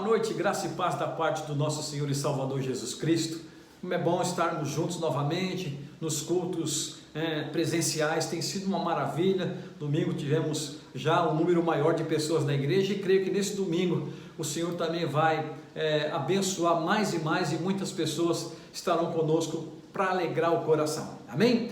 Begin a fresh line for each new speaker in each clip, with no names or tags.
noite, graça e paz da parte do nosso Senhor e Salvador Jesus Cristo. Como é bom estarmos juntos novamente nos cultos presenciais, tem sido uma maravilha. Domingo tivemos já um número maior de pessoas na igreja e creio que nesse domingo o Senhor também vai abençoar mais e muitas pessoas estarão conosco para alegrar o coração, amém?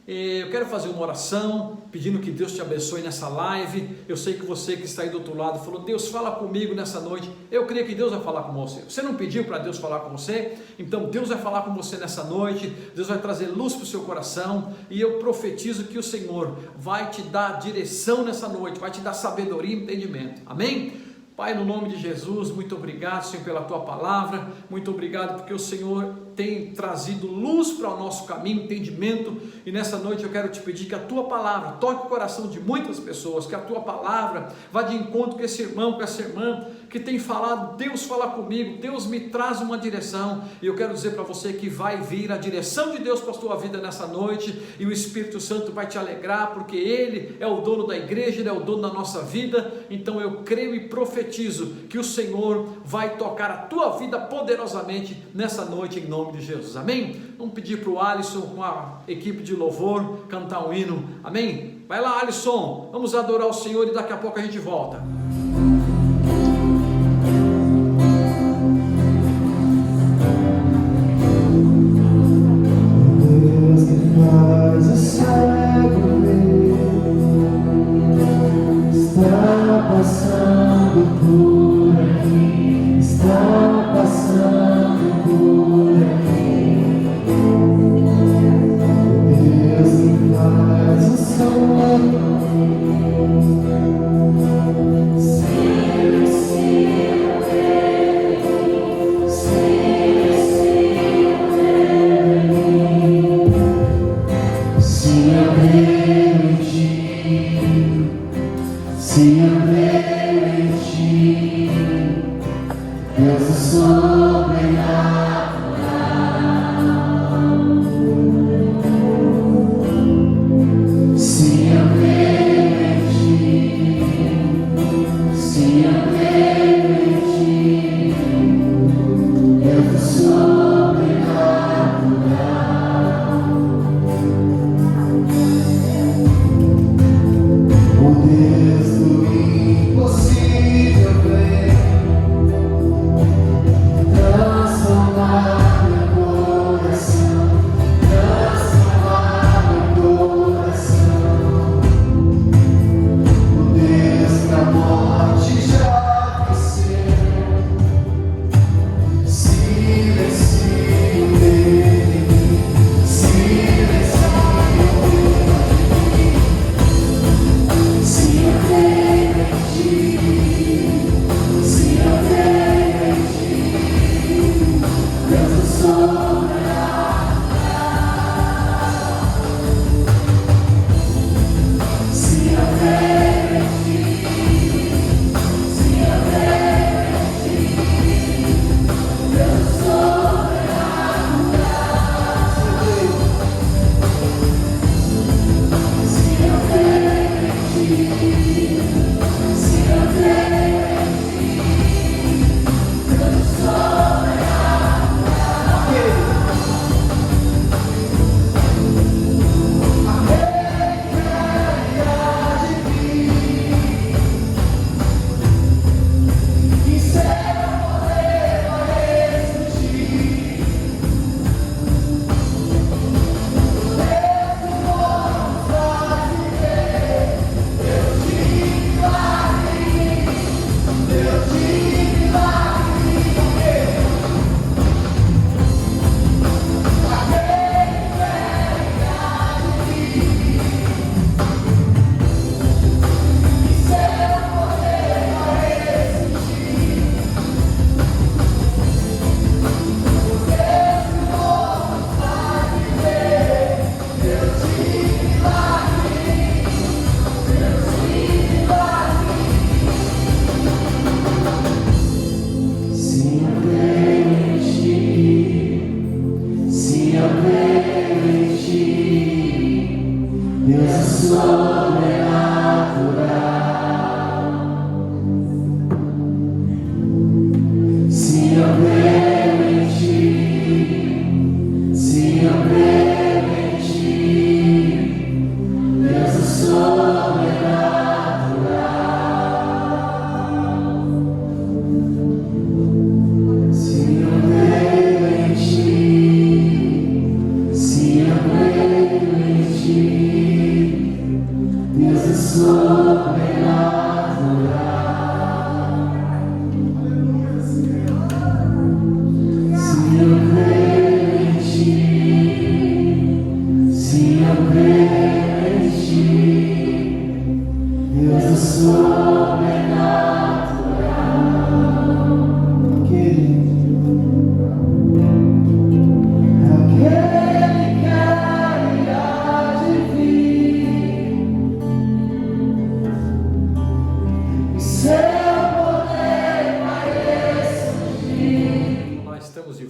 Eu quero fazer uma oração, pedindo que Deus te abençoe nessa live. Eu sei que você que está aí do outro lado falou: Deus, fala comigo nessa noite. Eu creio que Deus vai falar com você. Você não pediu para Deus falar com você? Então Deus vai falar com você nessa noite. Deus vai trazer luz para o seu coração. E eu profetizo que o Senhor vai te dar direção nessa noite, vai te dar sabedoria e entendimento, amém? Pai, no nome de Jesus, muito obrigado, Senhor, pela Tua palavra, muito obrigado porque o Senhor tem trazido luz para o nosso caminho, entendimento, e nessa noite eu quero te pedir que a Tua palavra toque o coração de muitas pessoas, que a Tua palavra vá de encontro com esse irmão, com essa irmã, que tem falado: Deus fala comigo, Deus me traz uma direção, e eu quero dizer para você que vai vir a direção de Deus para a tua vida nessa noite, e o Espírito Santo vai te alegrar, porque Ele é o dono da igreja, Ele é o dono da nossa vida. Então eu creio e profetizo que o Senhor vai tocar a tua vida poderosamente nessa noite, em nome de Jesus, amém? Vamos pedir para o Alisson, com a equipe de louvor, cantar um hino, amém? Vai lá, Alisson, vamos adorar o Senhor e daqui a pouco a gente volta.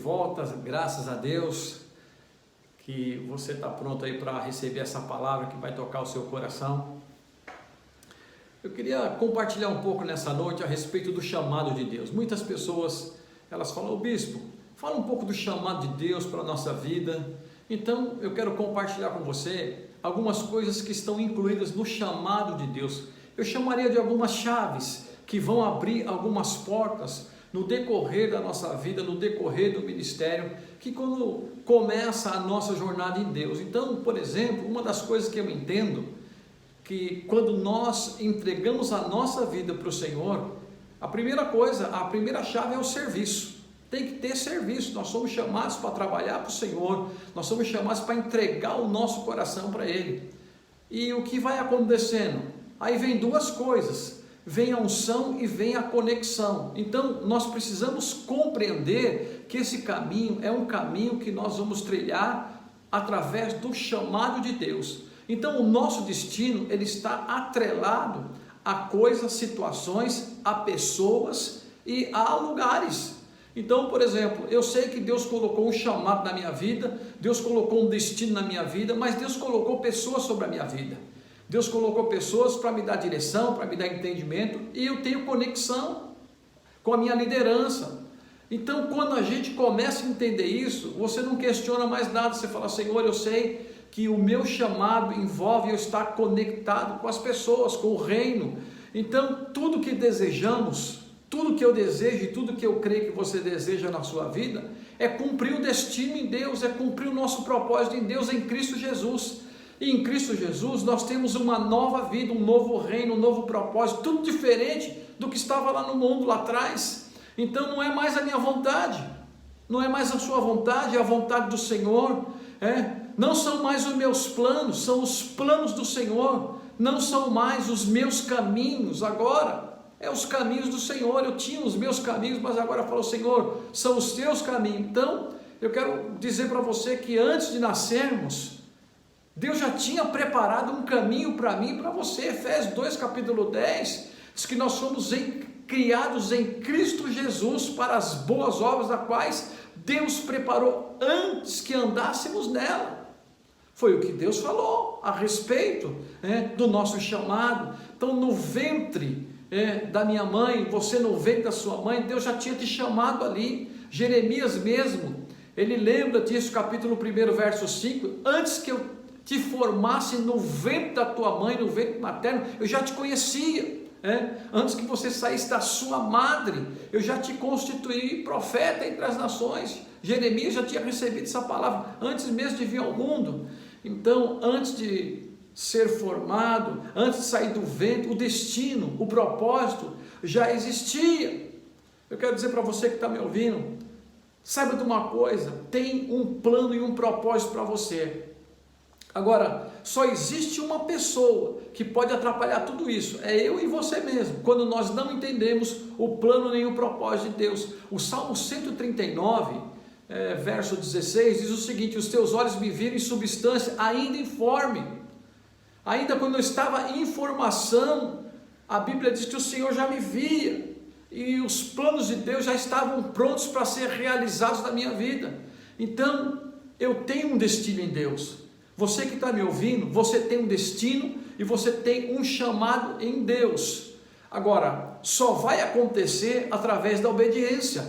volta, graças a Deus que você está pronto aí para receber essa palavra que vai tocar o seu coração. Eu queria compartilhar um pouco nessa noite a respeito do chamado de Deus. Muitas pessoas, elas falam: bispo, fala um pouco do chamado de Deus para a nossa vida. Então eu quero compartilhar com você algumas coisas que estão incluídas no chamado de Deus. Eu chamaria de algumas chaves que vão abrir algumas portas no decorrer da nossa vida, no decorrer do ministério, que quando começa a nossa jornada em Deus. Então, por exemplo, uma das coisas que eu entendo, que quando nós entregamos a nossa vida para o Senhor, a primeira coisa, a primeira chave é o serviço. Tem que ter serviço. Nós somos chamados para trabalhar para o Senhor, nós somos chamados para entregar o nosso coração para Ele. E o que vai acontecendo? Aí vem duas coisas: vem a unção e vem a conexão. Então nós precisamos compreender que esse caminho é um caminho que nós vamos trilhar através do chamado de Deus. Então o nosso destino, ele está atrelado a coisas, situações, a pessoas e a lugares. Então, por exemplo, eu sei que Deus colocou um chamado na minha vida, Deus colocou um destino na minha vida, mas Deus colocou pessoas sobre a minha vida. Deus colocou pessoas para me dar direção, para me dar entendimento, e eu tenho conexão com a minha liderança. Então, quando a gente começa a entender isso, você não questiona mais nada, você fala: Senhor, eu sei que o meu chamado envolve eu estar conectado com as pessoas, com o reino. Então, tudo que desejamos, tudo que eu desejo e tudo que eu creio que você deseja na sua vida, é cumprir o destino em Deus, é cumprir o nosso propósito em Deus, em Cristo Jesus. E em Cristo Jesus nós temos uma nova vida, um novo reino, um novo propósito, tudo diferente do que estava lá no mundo, lá atrás. Então não é mais a minha vontade, não é mais a sua vontade, é a vontade do Senhor. Não são mais os meus planos, são os planos do Senhor. Não são mais os meus caminhos, agora é os caminhos do Senhor. Eu tinha os meus caminhos, mas agora falo: Senhor, são os teus caminhos. Então eu quero dizer para você que antes de nascermos, Deus já tinha preparado um caminho para mim e para você. Efésios 2, capítulo 10, diz que nós somos criados em Cristo Jesus para as boas obras, das quais Deus preparou antes que andássemos nela. Foi o que Deus falou a respeito do nosso chamado. Então, no ventre da minha mãe, você no ventre da sua mãe, Deus já tinha te chamado ali. Jeremias mesmo, ele lembra disso, capítulo 1, verso 5: antes que eu te formasse no ventre da tua mãe, no ventre materno, eu já te conhecia. Antes que você saísse da sua madre, eu já te constituí profeta entre as nações. Jeremias já tinha recebido essa palavra antes mesmo de vir ao mundo. Então, antes de ser formado, antes de sair do ventre, o destino, o propósito já existia. Eu quero dizer para você que está me ouvindo, saiba de uma coisa: tem um plano e um propósito para você. Agora, só existe uma pessoa que pode atrapalhar tudo isso, é eu e você mesmo, quando nós não entendemos o plano nem o propósito de Deus. O Salmo 139, verso 16, diz o seguinte: os teus olhos me viram em substância, ainda informe. Ainda quando eu estava em formação, a Bíblia diz que o Senhor já me via, e os planos de Deus já estavam prontos para ser realizados na minha vida. Então, eu tenho um destino em Deus. Você que está me ouvindo, você tem um destino e você tem um chamado em Deus. Agora, só vai acontecer através da obediência.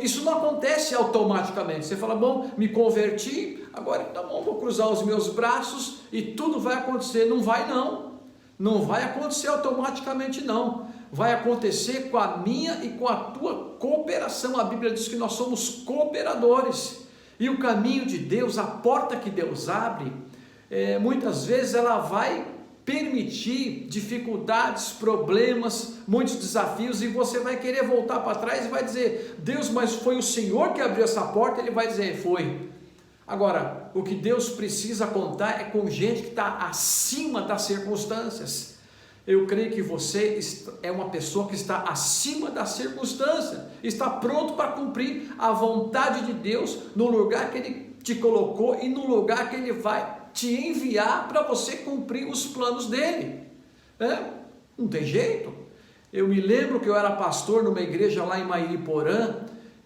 Isso não acontece automaticamente. Você fala: bom, me converti, agora tá bom, vou cruzar os meus braços e tudo vai acontecer. Não vai não. Não vai acontecer automaticamente não. Vai acontecer com a minha e com a tua cooperação. A Bíblia diz que nós somos cooperadores. E o caminho de Deus, a porta que Deus abre, muitas vezes ela vai permitir dificuldades, problemas, muitos desafios, e você vai querer voltar para trás e vai dizer: Deus, mas foi o Senhor que abriu essa porta? Ele vai dizer: foi. Agora, o que Deus precisa contar é com gente que está acima das circunstâncias. Eu creio que você é uma pessoa que está acima da circunstância, está pronto para cumprir a vontade de Deus no lugar que Ele te colocou e no lugar que Ele vai te enviar para você cumprir os planos dEle. Não tem jeito. Eu me lembro que eu era pastor numa igreja lá em Mairiporã,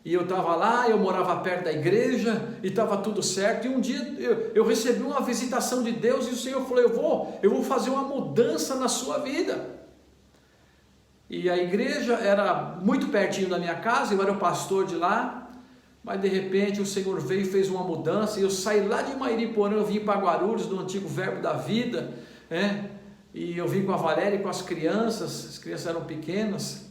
e eu estava lá, eu morava perto da igreja, e estava tudo certo, e um dia eu recebi uma visitação de Deus, e o Senhor falou, eu vou fazer uma mudança na sua vida. E a igreja era muito pertinho da minha casa, eu era o pastor de lá, mas de repente o Senhor veio e fez uma mudança, e eu saí lá de Mairiporã, eu vim para Guarulhos, no antigo Verbo da Vida, e eu vim com a Valéria e com as crianças eram pequenas,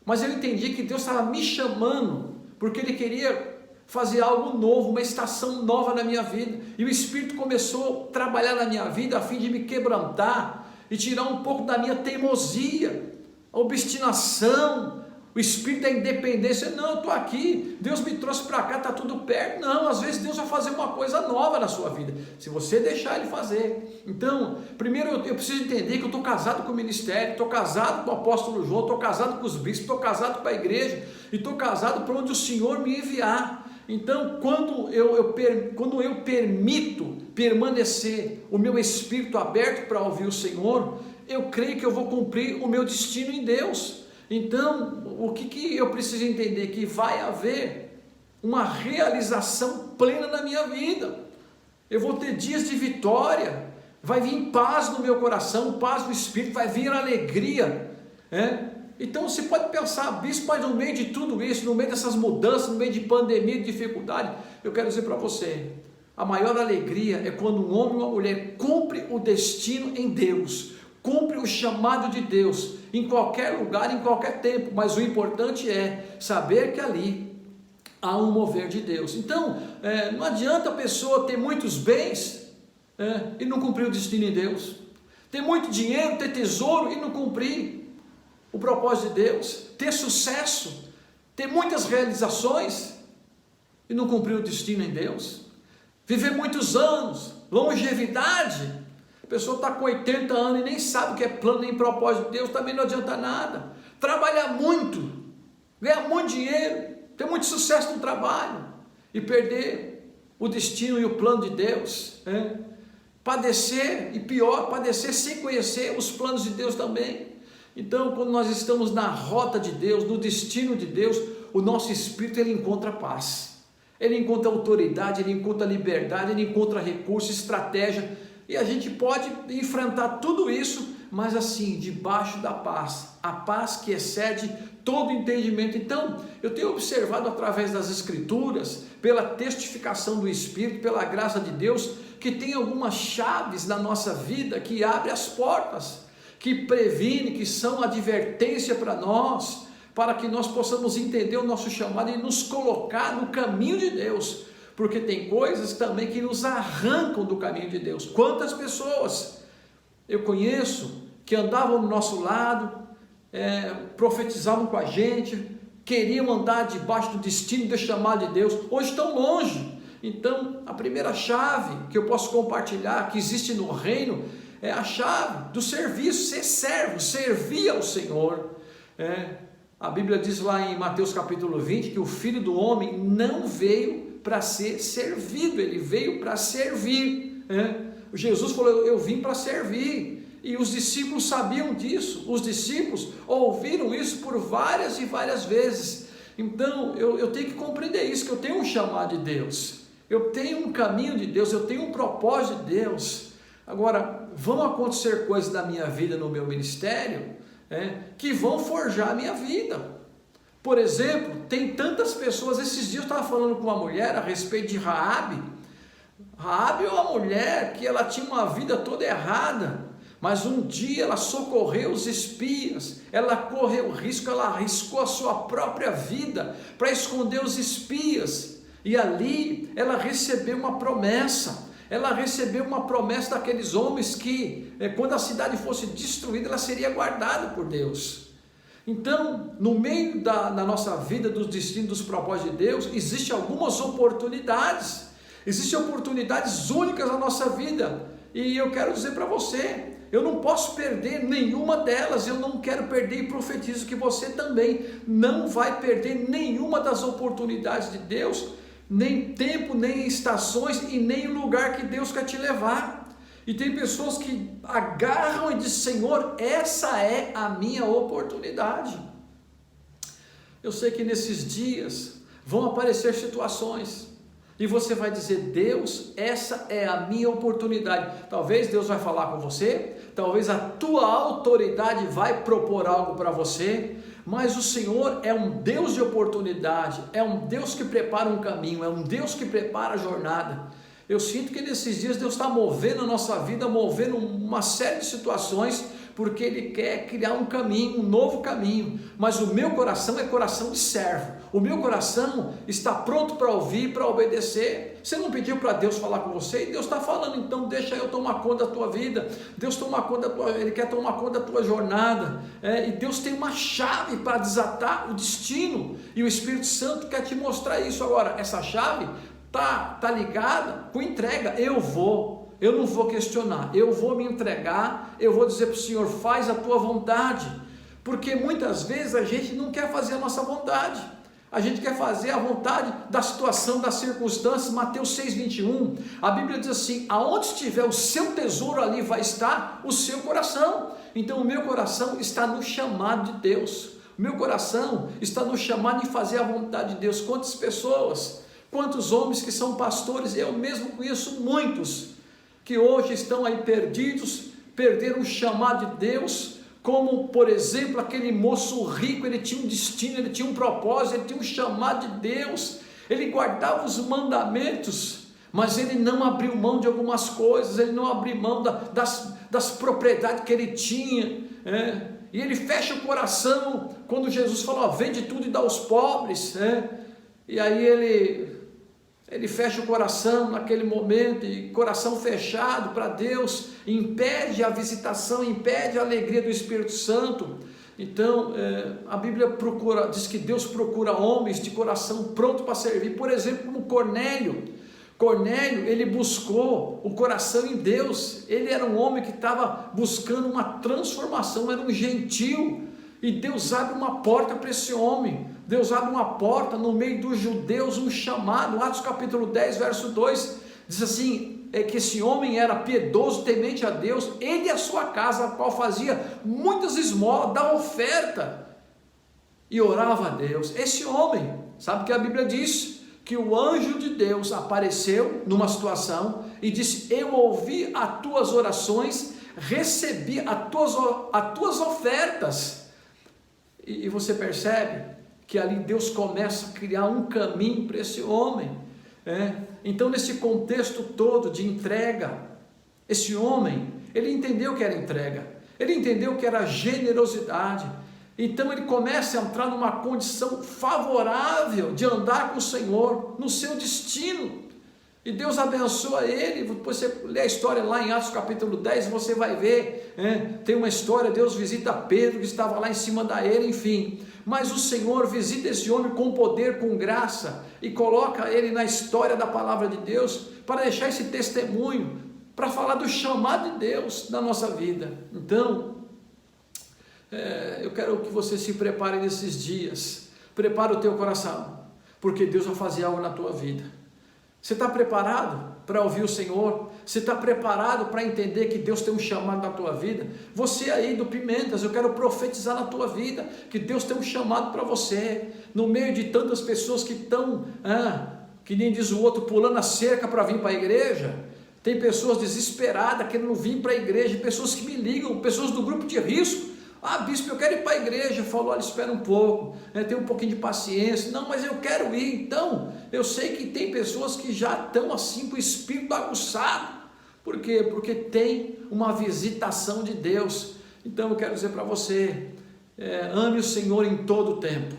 mas eu entendi que Deus estava me chamando, porque Ele queria fazer algo novo, uma estação nova na minha vida, e o Espírito começou a trabalhar na minha vida, a fim de me quebrantar, e tirar um pouco da minha teimosia, a obstinação, o espírito da independência. Não, eu estou aqui, Deus me trouxe para cá, está tudo perto. Não, às vezes Deus vai fazer uma coisa nova na sua vida, se você deixar Ele fazer. Então, primeiro eu preciso entender que eu estou casado com o ministério, estou casado com o apóstolo João, estou casado com os bispos, estou casado com a igreja, e estou casado para onde o Senhor me enviar. Então, quando eu permito permanecer o meu espírito aberto para ouvir o Senhor, eu creio que eu vou cumprir o meu destino em Deus. Então, o que eu preciso entender? Que vai haver uma realização plena na minha vida. Eu vou ter dias de vitória, vai vir paz no meu coração, paz no espírito, vai vir alegria. Então você pode pensar, bispo, mas no meio de tudo isso, no meio dessas mudanças, no meio de pandemia, de dificuldade, eu quero dizer para você, a maior alegria é quando um homem ou uma mulher cumpre o destino em Deus, cumpre o chamado de Deus, em qualquer lugar, em qualquer tempo, mas o importante é saber que ali há um mover de Deus. Então, não adianta a pessoa ter muitos bens e não cumprir o destino em Deus, ter muito dinheiro, ter tesouro e não cumprir o propósito de Deus, ter sucesso, ter muitas realizações e não cumprir o destino em Deus, viver muitos anos, longevidade. A pessoa está com 80 anos e nem sabe o que é plano nem propósito de Deus, também não adianta nada. Trabalhar muito, ganhar muito dinheiro, ter muito sucesso no trabalho e perder o destino e o plano de Deus, padecer, e pior, padecer sem conhecer os planos de Deus também. Então, quando nós estamos na rota de Deus, no destino de Deus, o nosso espírito ele encontra paz, ele encontra autoridade, ele encontra liberdade, ele encontra recurso, estratégia, e a gente pode enfrentar tudo isso, mas assim, debaixo da paz, a paz que excede todo entendimento. Então, eu tenho observado através das Escrituras, pela testificação do Espírito, pela graça de Deus, que tem algumas chaves na nossa vida que abrem as portas, que previne, que são advertência para nós, para que nós possamos entender o nosso chamado e nos colocar no caminho de Deus, porque tem coisas também que nos arrancam do caminho de Deus. Quantas pessoas eu conheço que andavam do nosso lado, profetizavam com a gente, queriam andar debaixo do destino do chamado de Deus, hoje estão longe. Então, a primeira chave que eu posso compartilhar, que existe no reino, é a chave do serviço, ser servo, servir ao Senhor. A Bíblia diz lá em Mateus capítulo 20, que o Filho do Homem não veio para ser servido, ele veio para servir. Jesus falou, eu vim para servir, e os discípulos sabiam disso, os discípulos ouviram isso por várias e várias vezes. Então, eu tenho que compreender isso, que eu tenho um chamado de Deus, eu tenho um caminho de Deus, eu tenho um propósito de Deus. Agora, vão acontecer coisas na minha vida, no meu ministério, que vão forjar a minha vida. Por exemplo, tem tantas pessoas, esses dias eu estava falando com uma mulher a respeito de Raabe. Raabe é uma mulher que ela tinha uma vida toda errada, mas um dia ela socorreu os espias, ela correu risco, ela arriscou a sua própria vida para esconder os espias, e ali ela recebeu uma promessa. Ela recebeu uma promessa daqueles homens que, quando a cidade fosse destruída, ela seria guardada por Deus. Então, no meio da nossa vida, dos destinos, dos propósitos de Deus, existem algumas oportunidades, existem oportunidades únicas na nossa vida, e eu quero dizer para você, eu não posso perder nenhuma delas, eu não quero perder, e profetizo que você também não vai perder nenhuma das oportunidades de Deus, nem tempo, nem estações e nem lugar que Deus quer te levar. E tem pessoas que agarram e dizem, Senhor, essa é a minha oportunidade. Eu sei que nesses dias vão aparecer situações, e você vai dizer: Deus, essa é a minha oportunidade. Talvez Deus vai falar com você, talvez a tua autoridade vai propor algo para você, mas o Senhor é um Deus de oportunidade, é um Deus que prepara um caminho, é um Deus que prepara a jornada. Eu sinto que nesses dias Deus está movendo a nossa vida, movendo uma série de situações, porque Ele quer criar um caminho, um novo caminho. Mas o meu coração é coração de servo, o meu coração está pronto para ouvir, para obedecer. Você não pediu para Deus falar com você, e Deus está falando: então deixa eu tomar conta da tua vida. Deus toma conta da tua, Ele quer tomar conta da tua jornada, e Deus tem uma chave para desatar o destino, e o Espírito Santo quer te mostrar isso. Agora, essa chave está ligada com entrega. Eu não vou questionar, eu vou me entregar, eu vou dizer para o Senhor: faz a tua vontade, porque muitas vezes a gente não quer fazer a nossa vontade, a gente quer fazer a vontade da situação, das circunstâncias. Mateus 6,21, a Bíblia diz assim: aonde estiver o seu tesouro, ali vai estar o seu coração. Então o meu coração está no chamado de Deus, o meu coração está no chamado de fazer a vontade de Deus. Quantas pessoas, quantos homens que são pastores, eu mesmo conheço muitos, que hoje estão aí perdidos, perderam o chamado de Deus, como por exemplo aquele moço rico. Ele tinha um destino, ele tinha um propósito, ele tinha um chamado de Deus, ele guardava os mandamentos, mas ele não abriu mão de algumas coisas, ele não abriu mão das propriedades que ele tinha, e ele fecha o coração, quando Jesus falou: vende tudo e dá aos pobres, e aí ele fecha o coração naquele momento, e coração fechado para Deus impede a visitação, impede a alegria do Espírito Santo. Então a Bíblia diz que Deus procura homens de coração pronto para servir. Por exemplo, como Cornélio, ele buscou o coração em Deus. Ele era um homem que estava buscando uma transformação, era um gentil, e Deus abre uma porta para esse homem. Deus abre uma porta no meio dos judeus, um chamado. Atos capítulo 10, verso 2, diz assim, que esse homem era piedoso, temente a Deus, ele e a sua casa, a qual fazia muitas esmolas, dava oferta, e orava a Deus. Esse homem, sabe que a Bíblia diz que o anjo de Deus apareceu numa situação e disse: eu ouvi as tuas orações, recebi as tuas ofertas. E você percebe que ali Deus começa a criar um caminho para esse homem. Então, nesse contexto todo de entrega, esse homem, ele entendeu que era entrega, ele entendeu que era generosidade. Então ele começa a entrar numa condição favorável de andar com o Senhor no seu destino, e Deus abençoa ele. Depois você lê a história lá em Atos capítulo 10, você vai ver, tem uma história, Deus visita Pedro que estava lá em cima da era, enfim, mas o Senhor visita esse homem com poder, com graça, e coloca ele na história da palavra de Deus, para deixar esse testemunho, para falar do chamado de Deus na nossa vida. Então, eu quero que você se prepare nesses dias, prepare o teu coração, porque Deus vai fazer algo na tua vida. Você está preparado para ouvir o Senhor? Você está preparado para entender que Deus tem um chamado na tua vida? Você aí do Pimentas, eu quero profetizar na tua vida, que Deus tem um chamado para você, no meio de tantas pessoas que estão, que nem diz o outro, pulando a cerca para vir para a igreja. Tem pessoas desesperadas querendo vir para a igreja, pessoas que me ligam, pessoas do grupo de risco: bispo, eu quero ir para a igreja. Eu falo: olha, espera um pouco, tenha um pouquinho de paciência. Não, mas eu quero ir. Então, eu sei que tem pessoas que já estão assim com o espírito aguçado. Por quê? Porque tem uma visitação de Deus. Então eu quero dizer para você, ame o Senhor em todo o tempo.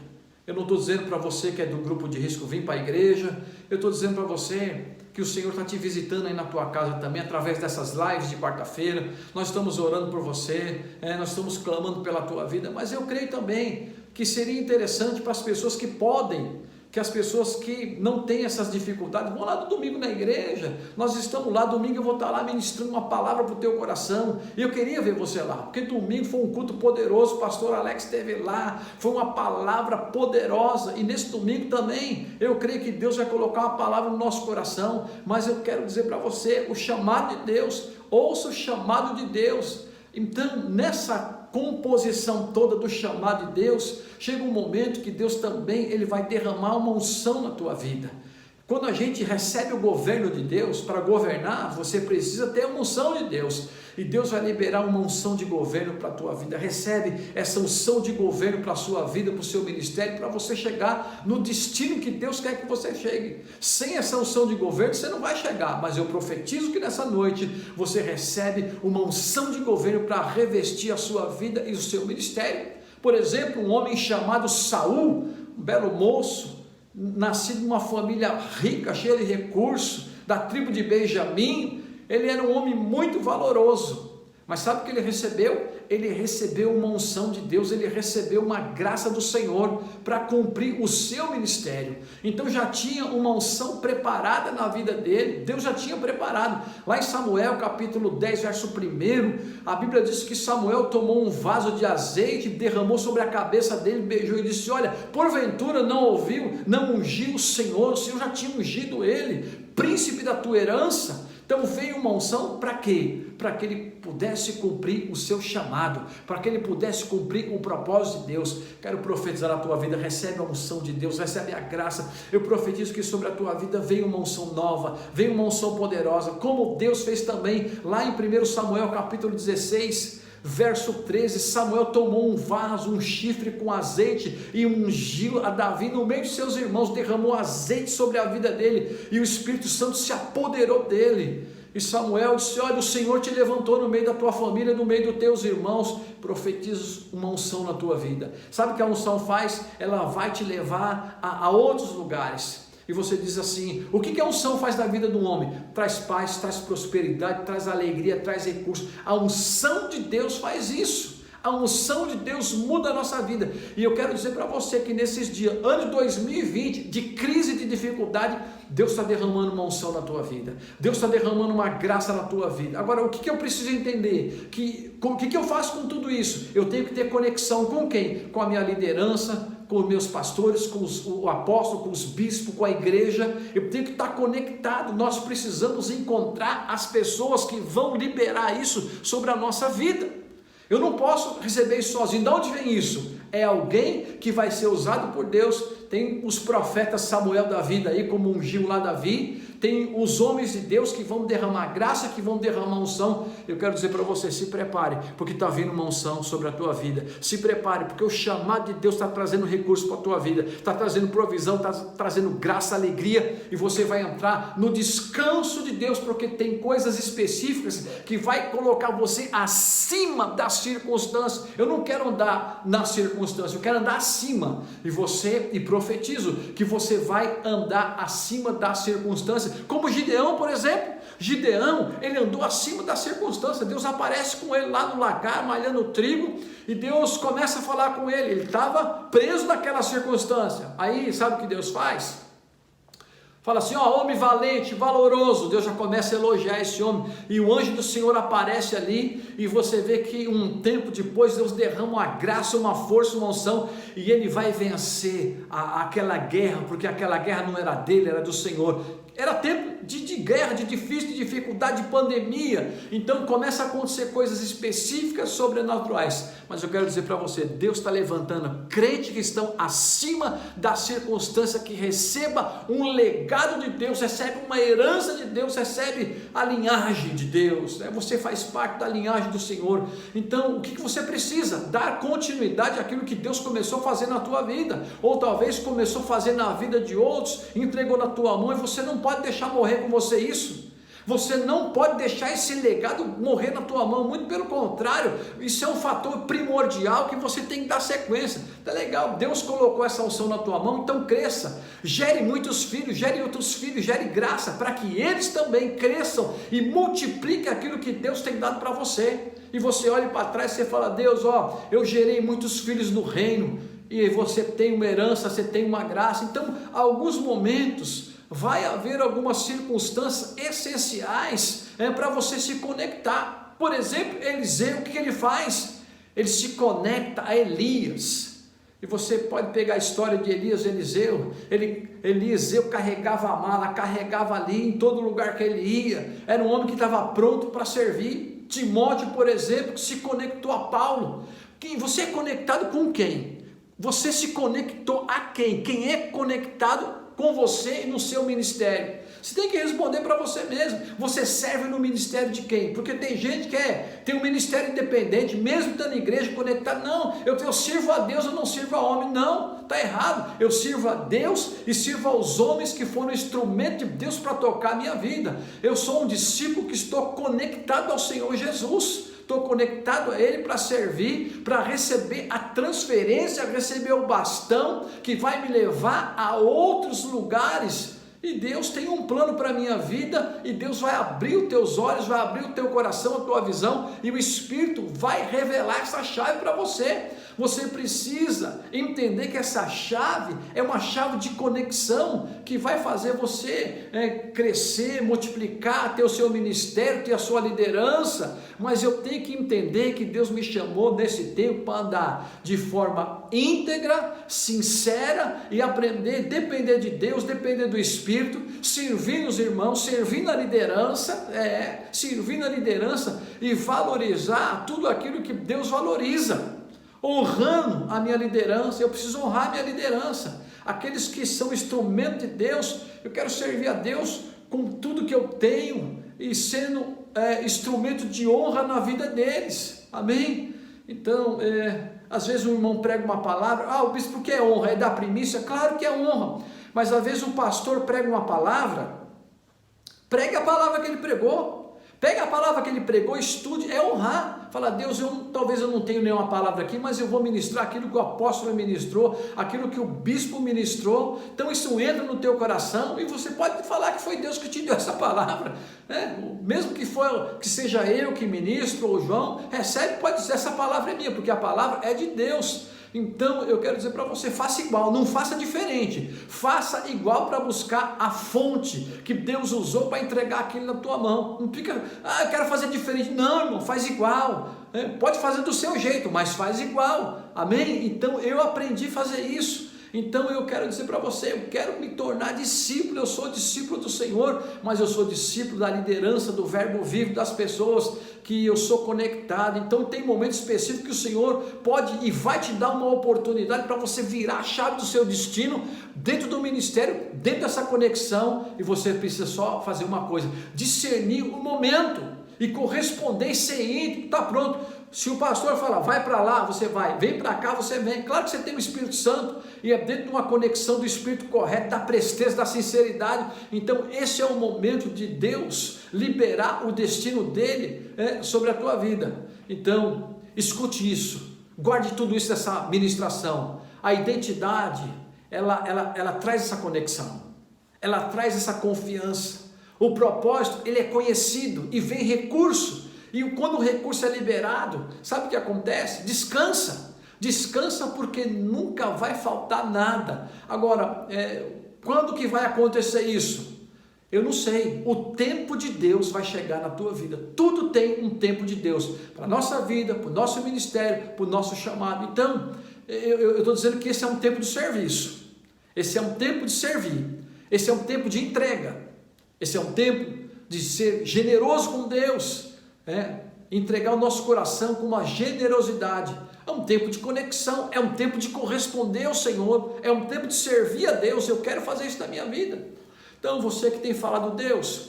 Eu não estou dizendo para você que é do grupo de risco vir para a igreja, eu estou dizendo para você que o Senhor está te visitando aí na tua casa também, através dessas lives de quarta-feira. Nós estamos orando por você, nós estamos clamando pela tua vida, mas eu creio também que seria interessante para as pessoas que podem, que as pessoas que não têm essas dificuldades, vão lá no domingo na igreja. Nós estamos lá, domingo eu vou estar lá ministrando uma palavra para o teu coração, e eu queria ver você lá, porque domingo foi um culto poderoso, o pastor Alex esteve lá, foi uma palavra poderosa, e nesse domingo também, eu creio que Deus vai colocar uma palavra no nosso coração. Mas eu quero dizer para você, o chamado de Deus, ouça o chamado de Deus. Então, nessa composição toda do chamado de Deus, chega um momento que Deus também ele vai derramar uma unção na tua vida. Quando a gente recebe o governo de Deus, para governar, você precisa ter a unção de Deus. E Deus vai liberar uma unção de governo para a tua vida. Recebe essa unção de governo para a sua vida, para o seu ministério, para você chegar no destino que Deus quer que você chegue. Sem essa unção de governo, você não vai chegar. Mas eu profetizo que nessa noite, você recebe uma unção de governo para revestir a sua vida e o seu ministério. Por exemplo, um homem chamado Saul, um belo moço, nascido numa família rica, cheia de recursos, da tribo de Benjamim. Ele era um homem muito valoroso, mas sabe o que ele recebeu? Ele recebeu uma unção de Deus, ele recebeu uma graça do Senhor para cumprir o seu ministério. Então já tinha uma unção preparada na vida dele, Deus já tinha preparado. Lá em Samuel capítulo 10, verso 1, a Bíblia diz que Samuel tomou um vaso de azeite, derramou sobre a cabeça dele, beijou e disse: olha, porventura não ungiu o Senhor já tinha ungido ele, príncipe da tua herança. Então veio uma unção para quê? Para que ele pudesse cumprir o seu chamado, para que ele pudesse cumprir o propósito de Deus. Quero profetizar a tua vida, recebe a unção de Deus, recebe a graça. Eu profetizo que sobre a tua vida veio uma unção nova, veio uma unção poderosa, como Deus fez também lá em 1 Samuel capítulo 16, verso 13, Samuel tomou um vaso, um chifre com azeite e ungiu a Davi no meio de seus irmãos, derramou azeite sobre a vida dele e o Espírito Santo se apoderou dele. E Samuel disse: olha, o Senhor te levantou no meio da tua família, no meio dos teus irmãos. Profetiza uma unção na tua vida. Sabe o que a unção faz? Ela vai te levar a outros lugares. E você diz assim: o que a unção faz na vida do homem? Traz paz, traz prosperidade, traz alegria, traz recursos. A unção de Deus faz isso. A unção de Deus muda a nossa vida. E eu quero dizer para você que nesses dias, ano de 2020, de crise, de dificuldade, Deus está derramando uma unção na tua vida. Deus está derramando uma graça na tua vida. Agora, o que eu preciso entender? O que eu faço com tudo isso? Eu tenho que ter conexão com quem? Com a minha liderança, com os meus pastores, com o apóstolo, com os bispos, com a igreja. Eu tenho que estar conectado. Nós precisamos encontrar as pessoas que vão liberar isso sobre a nossa vida. Eu não posso receber isso sozinho. De onde vem isso? É alguém que vai ser usado por Deus. Tem os profetas Samuel da vida aí, como ungiu lá Davi. Tem os homens de Deus que vão derramar graça, que vão derramar unção. Eu quero dizer para você: se prepare, porque está vindo uma unção sobre a tua vida. Se prepare, porque o chamado de Deus está trazendo recursos para a tua vida, está trazendo provisão, está trazendo graça, alegria, e você vai entrar no descanso de Deus, porque tem coisas específicas que vai colocar você acima das circunstâncias. Eu não quero andar na circunstância, eu quero andar acima. E profetizo que você vai andar acima das circunstâncias. Como Gideão, por exemplo. Gideão, ele andou acima da circunstância. Deus aparece com ele lá no lagar, malhando trigo, e Deus começa a falar com ele. Ele estava preso naquela circunstância. Aí, sabe o que Deus faz? Fala assim: ó, homem valente, valoroso. Deus já começa a elogiar esse homem, e o anjo do Senhor aparece ali, e você vê que um tempo depois Deus derrama uma graça, uma força, uma unção, e ele vai vencer aquela guerra, porque aquela guerra não era dele, era do Senhor. Era tempo de guerra, de difícil, de dificuldade, de pandemia. Então começa a acontecer coisas específicas, sobrenaturais. Mas eu quero dizer para você: Deus está levantando crentes que estão acima da circunstância, que receba um legado de Deus, recebe uma herança de Deus, recebe a linhagem de Deus, né? Você faz parte da linhagem do Senhor. Então o que você precisa? Dar continuidade àquilo que Deus começou a fazer na tua vida, ou talvez começou a fazer na vida de outros, entregou na tua mão, e você não pode deixar morrer com você isso. Você não pode deixar esse legado morrer na tua mão, muito pelo contrário, isso é um fator primordial que você tem que dar sequência. Tá legal, Deus colocou essa unção na tua mão, então cresça, gere muitos filhos, gere outros filhos, gere graça, para que eles também cresçam e multipliquem aquilo que Deus tem dado para você. E você olha para trás e você fala: Deus, ó, eu gerei muitos filhos no reino, e você tem uma herança, você tem uma graça. Então, alguns momentos vai haver algumas circunstâncias essenciais para você se conectar. Por exemplo, Eliseu, o que ele faz? Ele se conecta a Elias. E você pode pegar a história de Elias e Eliseu. Eliseu carregava a mala, carregava ali em todo lugar que ele ia. Era um homem que estava pronto para servir. Timóteo, por exemplo, que se conectou a Paulo. Você é conectado com quem? Você se conectou a quem? Quem é conectado com você e no seu ministério? Você tem que responder para você mesmo. Você serve no ministério de quem? Porque tem gente que tem um ministério independente, mesmo estando na igreja conectado. Não, eu sirvo a Deus, eu não sirvo a homem. Não, está errado. Eu sirvo a Deus e sirvo aos homens que foram instrumento de Deus para tocar a minha vida. Eu sou um discípulo que estou conectado ao Senhor Jesus. Estou conectado a Ele para servir, para receber a transferência, receber o bastão que vai me levar a outros lugares. E Deus tem um plano para a minha vida, e Deus vai abrir os teus olhos, vai abrir o teu coração, a tua visão, e o Espírito vai revelar essa chave para você. Você precisa entender que essa chave é uma chave de conexão, que vai fazer você crescer, multiplicar, ter o seu ministério, ter a sua liderança. Mas eu tenho que entender que Deus me chamou nesse tempo para andar de forma íntegra, sincera, e aprender, depender de Deus, depender do Espírito, servir os irmãos, servir na liderança, e valorizar tudo aquilo que Deus valoriza, honrando a minha liderança. Eu preciso honrar a minha liderança, aqueles que são instrumento de Deus. Eu quero servir a Deus com tudo que eu tenho, e sendo instrumento de honra na vida deles, amém? Então, às vezes um irmão prega uma palavra, o bispo, que é honra? É dar primícia? Claro que é honra, mas às vezes o pastor prega uma palavra, pregue a palavra que ele pregou, pega a palavra que ele pregou, estude, é honrar. Fala: Deus, talvez eu não tenha nenhuma palavra aqui, mas eu vou ministrar aquilo que o apóstolo ministrou, aquilo que o bispo ministrou. Então isso entra no teu coração, e você pode falar que foi Deus que te deu essa palavra, mesmo que seja eu que ministro, ou João, recebe, pode dizer: essa palavra é minha, porque a palavra é de Deus. Então eu quero dizer para você: faça igual, não faça diferente, faça igual, para buscar a fonte que Deus usou para entregar aquilo na tua mão. Não fica: eu quero fazer diferente. Não, irmão, faz igual. Pode fazer do seu jeito, mas faz igual, amém? Então eu aprendi a fazer isso. Então eu quero dizer para você: eu quero me tornar discípulo. Eu sou discípulo do Senhor, mas eu sou discípulo da liderança, do verbo vivo, das pessoas que eu sou conectado. Então tem momentos específicos que o Senhor pode e vai te dar uma oportunidade para você virar a chave do seu destino dentro do ministério, dentro dessa conexão. E você precisa só fazer uma coisa: discernir o momento e corresponder, ser íntimo. Está pronto. Se o pastor falar: vai para lá, você vai, vem para cá, você vem. Claro que você tem o Espírito Santo, e é dentro de uma conexão do Espírito correto, da presteza, da sinceridade. Então esse é o momento de Deus liberar o destino dele sobre a tua vida. Então escute isso, guarde tudo isso dessa ministração. A identidade, ela traz essa conexão, ela traz essa confiança. O propósito, ele é conhecido, e vem recurso. E quando o recurso é liberado, sabe o que acontece? Descansa, porque nunca vai faltar nada. Agora, quando que vai acontecer isso? Eu não sei. O tempo de Deus vai chegar na tua vida. Tudo tem um tempo de Deus, para a nossa vida, para o nosso ministério, para o nosso chamado. Então, eu estou dizendo que esse é um tempo de serviço, esse é um tempo de servir, esse é um tempo de entrega, esse é um tempo de ser generoso com Deus, entregar o nosso coração com uma generosidade. É um tempo de conexão, é um tempo de corresponder ao Senhor, é um tempo de servir a Deus. Eu quero fazer isso na minha vida. Então você que tem falado: Deus,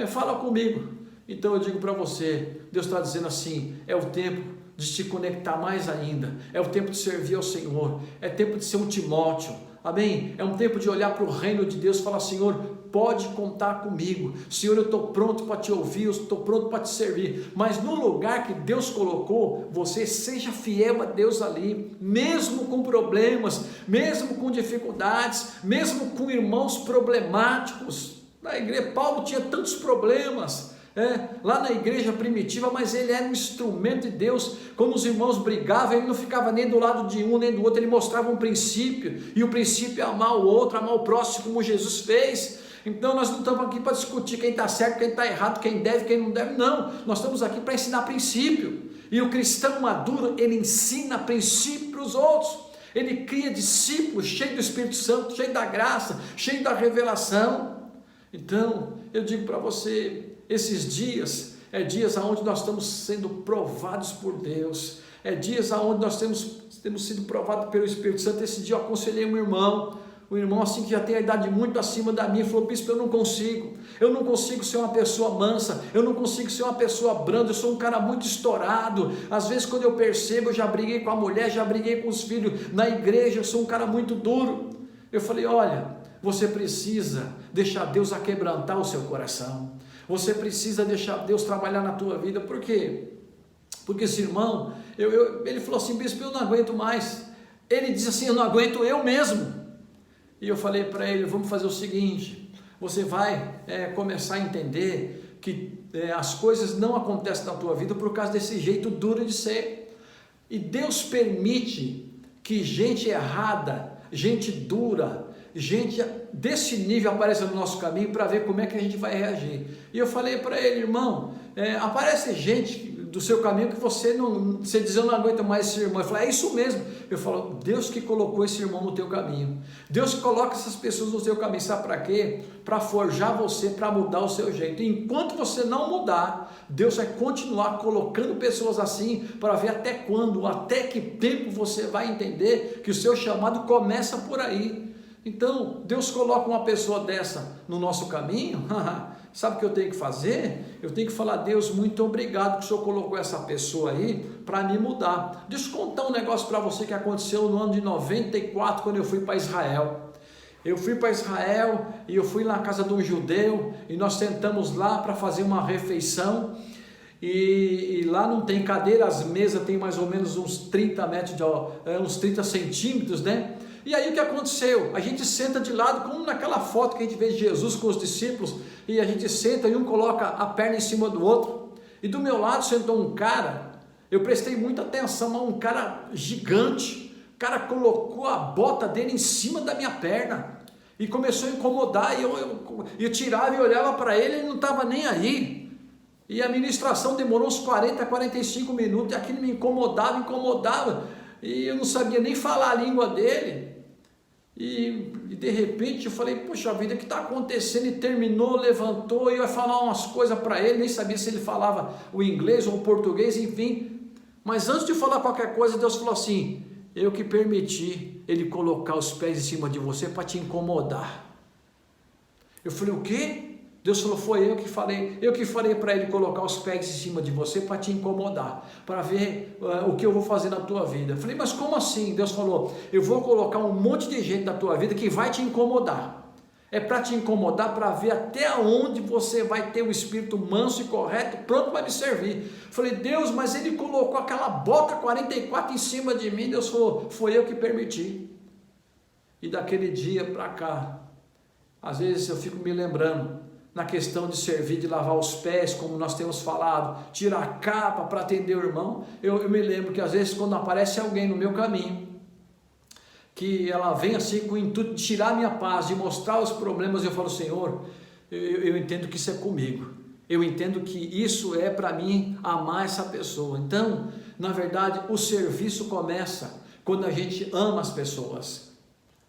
fala comigo. Então eu digo para você: Deus está dizendo assim: é o tempo de te conectar mais ainda, é o tempo de servir ao Senhor, é tempo de ser um Timóteo, amém? É um tempo de olhar para o reino de Deus e falar: Senhor, pode contar comigo. Senhor, eu estou pronto para te ouvir, eu estou pronto para te servir. Mas no lugar que Deus colocou, você seja fiel a Deus ali, mesmo com problemas, mesmo com dificuldades, mesmo com irmãos problemáticos. Na igreja, Paulo tinha tantos problemas, lá na igreja primitiva, mas ele era um instrumento de Deus. Quando os irmãos brigavam, ele não ficava nem do lado de um nem do outro, ele mostrava um princípio, e o princípio é amar o outro, amar o próximo como Jesus fez. Então nós não estamos aqui para discutir quem está certo, quem está errado, quem deve, quem não deve. Não, nós estamos aqui para ensinar princípio. E o cristão maduro, ele ensina princípio para os outros. Ele cria discípulos cheios do Espírito Santo, cheio da graça, cheio da revelação. Então eu digo para você: esses dias dias onde nós estamos sendo provados por Deus, dias onde nós temos sido provados pelo Espírito Santo. Esse dia eu aconselhei um irmão assim que já tem a idade muito acima da minha, falou: bispo, eu não consigo ser uma pessoa mansa, eu não consigo ser uma pessoa branda, eu sou um cara muito estourado, às vezes quando eu percebo, eu já briguei com a mulher, já briguei com os filhos na igreja, eu sou um cara muito duro. Eu falei: olha, você precisa deixar Deus aquebrantar o seu coração, você precisa deixar Deus trabalhar na tua vida. Por quê? Porque esse irmão, ele falou assim: bispo, eu não aguento mais. Ele disse assim: eu não aguento eu mesmo. E eu falei para ele: vamos fazer o seguinte, você vai começar a entender que as coisas não acontecem na tua vida por causa desse jeito duro de ser, e Deus permite que gente errada, gente dura, gente desse nível apareça no nosso caminho para ver como é que a gente vai reagir. E eu falei para ele: irmão, aparece gente do seu caminho que você diz: eu não aguento mais esse irmão. Eu falei: é isso mesmo. Eu falo: Deus que colocou esse irmão no teu caminho, Deus que coloca essas pessoas no teu caminho, sabe para quê? Para forjar você, para mudar o seu jeito. E enquanto você não mudar, Deus vai continuar colocando pessoas assim, para ver até quando, até que tempo você vai entender que o seu chamado começa por aí. Então, Deus coloca uma pessoa dessa no nosso caminho, sabe o que eu tenho que fazer? Eu tenho que falar: Deus, muito obrigado que o Senhor colocou essa pessoa aí para me mudar. Deixa eu contar um negócio para você que aconteceu no ano de 94, quando eu fui para Israel. Eu fui para Israel e eu fui na casa de um judeu, e nós sentamos lá para fazer uma refeição, e lá não tem cadeira, as mesas tem mais ou menos uns 30 metros, uns 30 centímetros, né? E aí o que aconteceu? A gente senta de lado, como naquela foto que a gente vê de Jesus com os discípulos, e a gente senta e um coloca a perna em cima do outro, e do meu lado sentou um cara, eu prestei muita atenção, um cara gigante, o cara colocou a bota dele em cima da minha perna, e começou a incomodar, e eu tirava e olhava para ele, ele não estava nem aí, e a ministração demorou uns 40, 45 minutos, e aquilo me incomodava, e eu não sabia nem falar a língua dele, e de repente eu falei: poxa vida, o que está acontecendo? E terminou, levantou, e eu ia falar umas coisas para ele, nem sabia se ele falava o inglês ou o português, enfim, mas antes de falar qualquer coisa, Deus falou assim: eu que permiti ele colocar os pés em cima de você para te incomodar. Eu falei: o quê? Deus falou: foi eu que falei para ele colocar os pés em cima de você para te incomodar, para ver o que eu vou fazer na tua vida. Eu falei: mas como assim? Deus falou: eu vou colocar um monte de gente na tua vida que vai te incomodar. É para te incomodar, para ver até onde você vai ter o espírito manso e correto, pronto para me servir. Eu falei: Deus, mas ele colocou aquela bota 44 em cima de mim. Deus falou: foi eu que permiti. E daquele dia para cá, às vezes eu fico me lembrando, na questão de servir, de lavar os pés, como nós temos falado, tirar a capa para atender o irmão. Eu me lembro que às vezes quando aparece alguém no meu caminho, que ela vem assim com o intuito de tirar a minha paz, de mostrar os problemas, eu falo: Senhor, eu entendo que isso é comigo, eu entendo que isso é para mim amar essa pessoa. Então, na verdade, o serviço começa quando a gente ama as pessoas.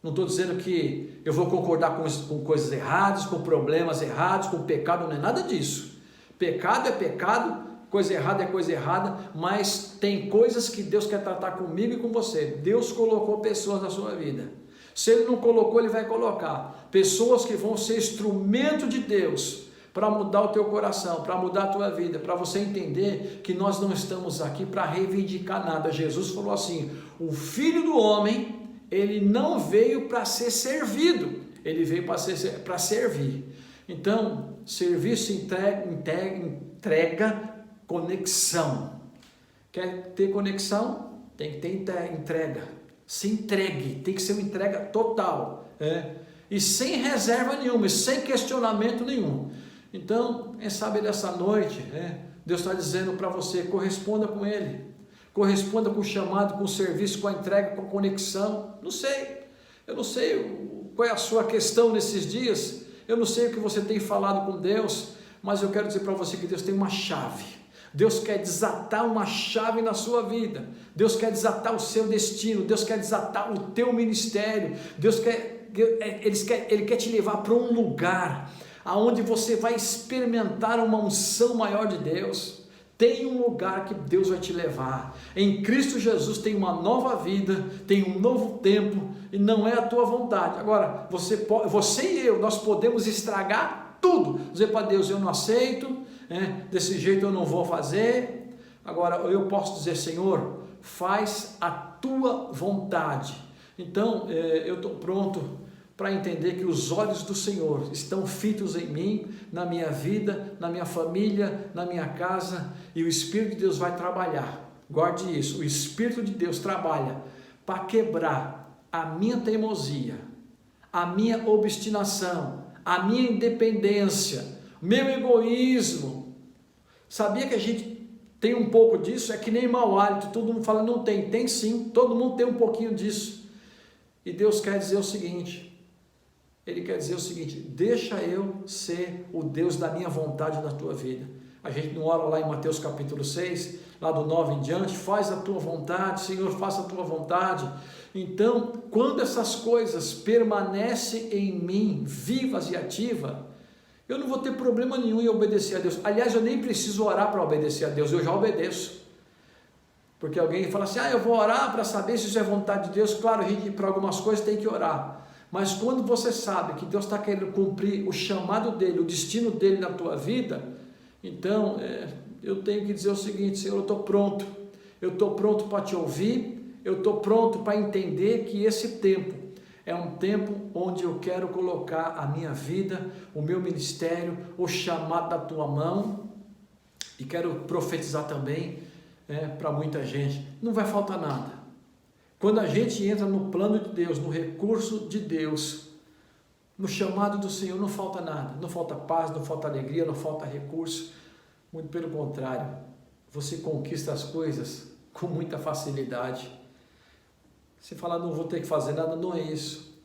Não estou dizendo que eu vou concordar com coisas erradas, com problemas errados, com pecado, não é nada disso. Pecado é pecado, coisa errada é coisa errada, mas tem coisas que Deus quer tratar comigo e com você. Deus colocou pessoas na sua vida. Se Ele não colocou, Ele vai colocar pessoas que vão ser instrumento de Deus para mudar o teu coração, para mudar a tua vida, para você entender que nós não estamos aqui para reivindicar nada. Jesus falou assim: o Filho do Homem, ele não veio para ser servido, ele veio para servir. Então, serviço entrega conexão. Quer ter conexão? Tem que ter entrega. Se entregue, tem que ser uma entrega total, e sem reserva nenhuma, e sem questionamento nenhum. Então, quem sabe dessa noite, Deus está dizendo para você: corresponda com Ele. Corresponda com o chamado, com o serviço, com a entrega, com a conexão. Eu não sei qual é a sua questão nesses dias, eu não sei o que você tem falado com Deus, mas eu quero dizer para você que Deus tem uma chave. Deus quer desatar uma chave na sua vida, Deus quer desatar o seu destino, Deus quer desatar o teu ministério, Ele quer te levar para um lugar aonde você vai experimentar uma unção maior de Deus. tem um lugar que Deus vai te levar. Em Cristo Jesus tem uma nova vida, tem um novo tempo, e não é a tua vontade. Agora, você e eu, nós podemos estragar tudo. Dizer para Deus, eu não aceito, desse jeito eu não vou fazer. Agora, eu posso dizer, Senhor, faz a tua vontade. Então, eu estou pronto para entender que os olhos do Senhor estão fitos em mim, na minha vida, na minha família, na minha casa, e o Espírito de Deus vai trabalhar. Guarde isso, o Espírito de Deus trabalha para quebrar a minha teimosia, a minha obstinação, a minha independência, meu egoísmo. Sabia que a gente tem um pouco disso? É que nem mau hálito, todo mundo fala, não tem. Tem sim, todo mundo tem um pouquinho disso. E Deus quer dizer o seguinte, Ele quer dizer o seguinte, deixa eu ser o Deus da minha vontade na tua vida. A gente não ora lá em Mateus capítulo 6, lá do 9 em diante, faz a tua vontade, Senhor, faça a tua vontade. Então, quando essas coisas permanecem em mim, vivas e ativas, eu não vou ter problema nenhum em obedecer a Deus. Aliás, eu nem preciso orar para obedecer a Deus, eu já obedeço. Porque alguém fala assim, eu vou orar para saber se isso é vontade de Deus. Claro, a gente para algumas coisas tem que orar. Mas quando você sabe que Deus está querendo cumprir o chamado dele, o destino dele na tua vida, então eu tenho que dizer o seguinte, Senhor, eu estou pronto para te ouvir, eu estou pronto para entender que esse tempo é um tempo onde eu quero colocar a minha vida, o meu ministério, o chamado da tua mão, e quero profetizar também para muita gente, não vai faltar nada. Quando a gente entra no plano de Deus, no recurso de Deus, no chamado do Senhor, não falta nada, não falta paz, não falta alegria, não falta recurso, muito pelo contrário, você conquista as coisas com muita facilidade. Você fala, não vou ter que fazer nada, não é isso,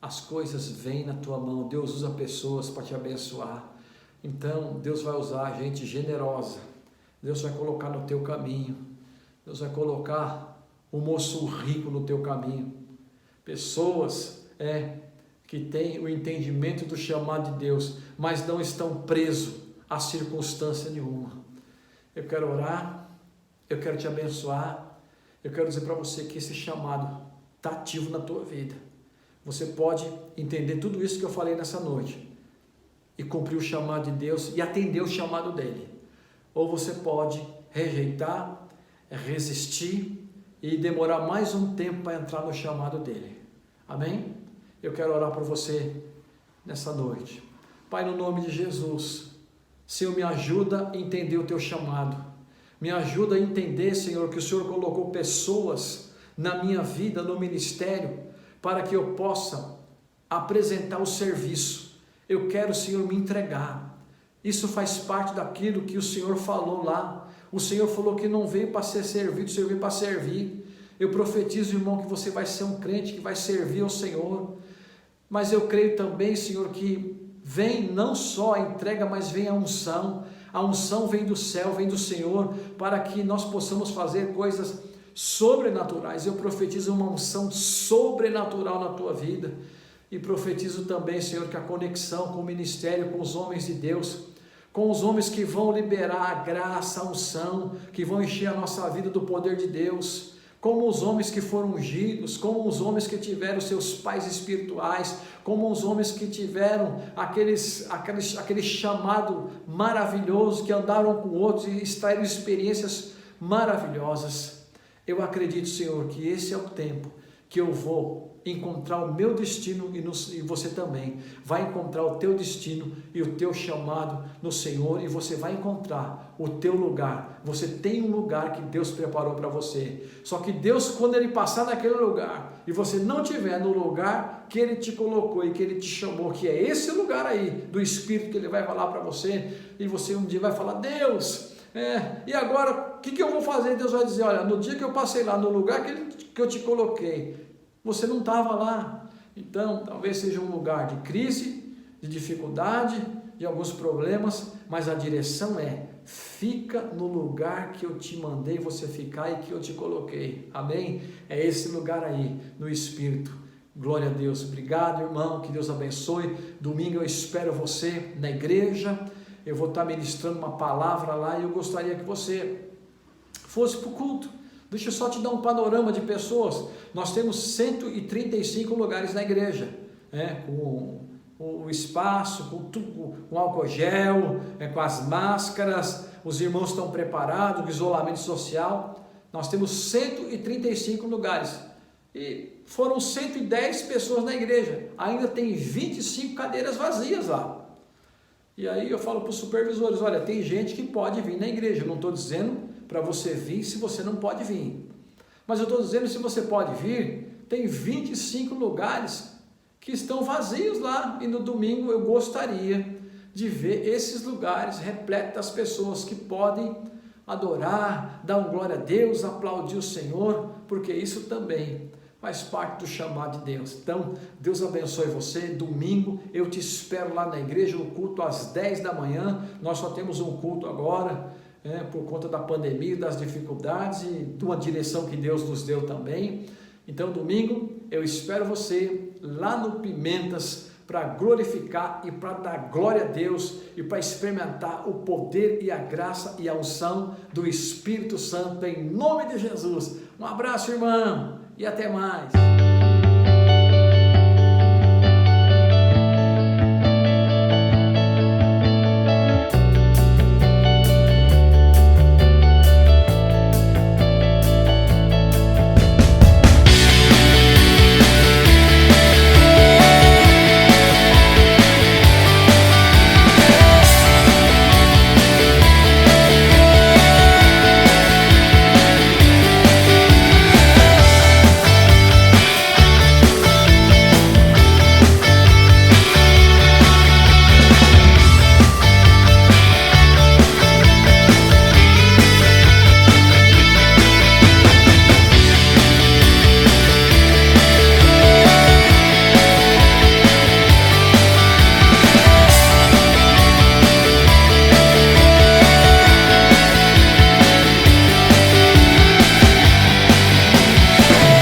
as coisas vêm na tua mão, Deus usa pessoas para te abençoar, então Deus vai usar gente generosa, Deus vai colocar no teu caminho, Deus vai colocar um moço rico no teu caminho, pessoas que têm o entendimento do chamado de Deus, mas não estão presos a circunstância nenhuma. Eu quero orar, eu quero te abençoar, eu quero dizer para você que esse chamado está ativo na tua vida. Você pode entender tudo isso que eu falei nessa noite e cumprir o chamado de Deus e atender o chamado dele, ou você pode rejeitar, resistir e demorar mais um tempo para entrar no chamado dele. Amém? Eu quero orar por você nessa noite. Pai, no nome de Jesus, Senhor, me ajuda a entender o teu chamado. Me ajuda a entender, Senhor, que o Senhor colocou pessoas na minha vida, no ministério, para que eu possa apresentar o serviço. Eu quero, Senhor, me entregar. Isso faz parte daquilo que o Senhor falou lá. O Senhor falou que não veio para ser servido, o Senhor veio para servir. Eu profetizo, irmão, que você vai ser um crente que vai servir ao Senhor. Mas eu creio também, Senhor, que vem não só a entrega, mas vem a unção. A unção vem do céu, vem do Senhor, para que nós possamos fazer coisas sobrenaturais. Eu profetizo uma unção sobrenatural na tua vida. E profetizo também, Senhor, que a conexão com o ministério, com os homens de Deus, com os homens que vão liberar a graça, a unção, que vão encher a nossa vida do poder de Deus, como os homens que foram ungidos, como os homens que tiveram seus pais espirituais, como os homens que tiveram aquele chamado maravilhoso, que andaram com outros e extraíram experiências maravilhosas. Eu acredito, Senhor, que esse é o tempo que eu vou encontrar o meu destino e você também vai encontrar o teu destino e o teu chamado no Senhor, e você vai encontrar o teu lugar. Você tem um lugar que Deus preparou para você, só que Deus, quando Ele passar naquele lugar e você não estiver no lugar que Ele te colocou e que Ele te chamou, que é esse lugar aí do Espírito, que Ele vai falar para você, e você um dia vai falar, Deus, e agora o que eu vou fazer? Deus vai dizer, olha, no dia que eu passei lá no lugar que eu te coloquei, você não estava lá. Então talvez seja um lugar de crise, de dificuldade, de alguns problemas, mas a direção fica no lugar que eu te mandei você ficar e que eu te coloquei. Amém? É esse lugar aí, no Espírito. Glória a Deus. Obrigado, irmão, que Deus abençoe. Domingo eu espero você na igreja. eu vou estar ministrando uma palavra lá e eu gostaria que você fosse para o culto. Deixa eu só te dar um panorama de pessoas. Nós temos 135 lugares na igreja, com o espaço, com álcool gel, com as máscaras, os irmãos estão preparados, o isolamento social. Nós temos 135 lugares e foram 110 pessoas na igreja, ainda tem 25 cadeiras vazias lá. E aí eu falo para os supervisores, olha, tem gente que pode vir na igreja, eu não estou dizendo para você vir se você não pode vir, mas eu estou dizendo se você pode vir, tem 25 lugares que estão vazios lá, e no domingo eu gostaria de ver esses lugares repletos das pessoas que podem adorar, dar uma glória a Deus, aplaudir o Senhor, porque isso também faz parte do chamado de Deus. Então, Deus abençoe você. Domingo eu te espero lá na igreja, no culto às 10 da manhã, nós só temos um culto agora, por conta da pandemia, das dificuldades e de uma direção que Deus nos deu também. Então, domingo eu espero você lá no Pimentas para glorificar e para dar glória a Deus e para experimentar o poder e a graça e a unção do Espírito Santo em nome de Jesus. Um abraço, irmão, e até mais.